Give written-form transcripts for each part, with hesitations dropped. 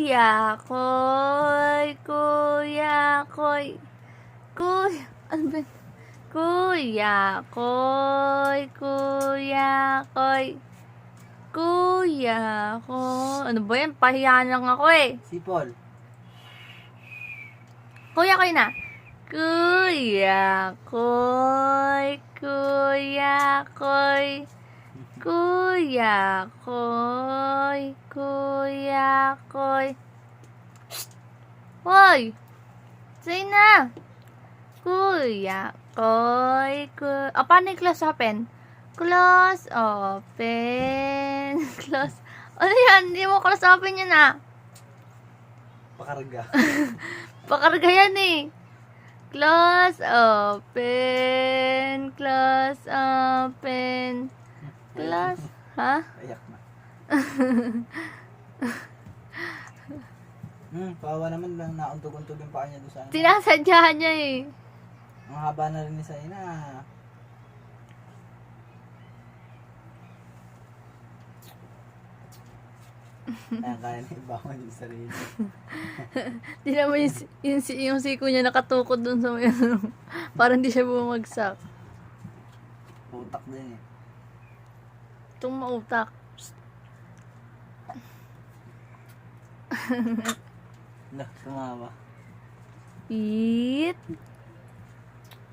Kuya Koy, Kuya Koy, Kuya, ano ba? Kuya Koy, Kuya Koy, Kuya Koy. Ano ba yan? Pahiya lang ako eh. Sipol. Kuya Koy na. Kuya Koy, Kuya Koy, Kuya Koy, Kuya Koy. Hoy! Say na! Kuya Koy, paano yung close open? Close open. Close. Ano yan? Hindi mo close open yan ah. Pakarga. Pakarga yan eh. Close open. Close open. Close. Ha? Ayak na. Kawawa naman lang nauntog-untog yung paa niya doon sa ano. Sinasadya niya eh. Ang haba na rin ni Saina. Ayan, kaya na ibangon yung sarili. Di naman yung siko niya nakatukod dun sa may ano. Parang hindi siya bumagsak. Utak din eh. Itong mautak. Lah, tumawa. Eat.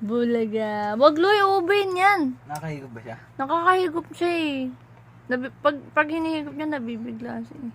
Bulaga. Wag Loy, ubin yan. Nakahigop ba siya? Nakakahigop siya eh. Pag hinihigop niya, nabibigla siya eh.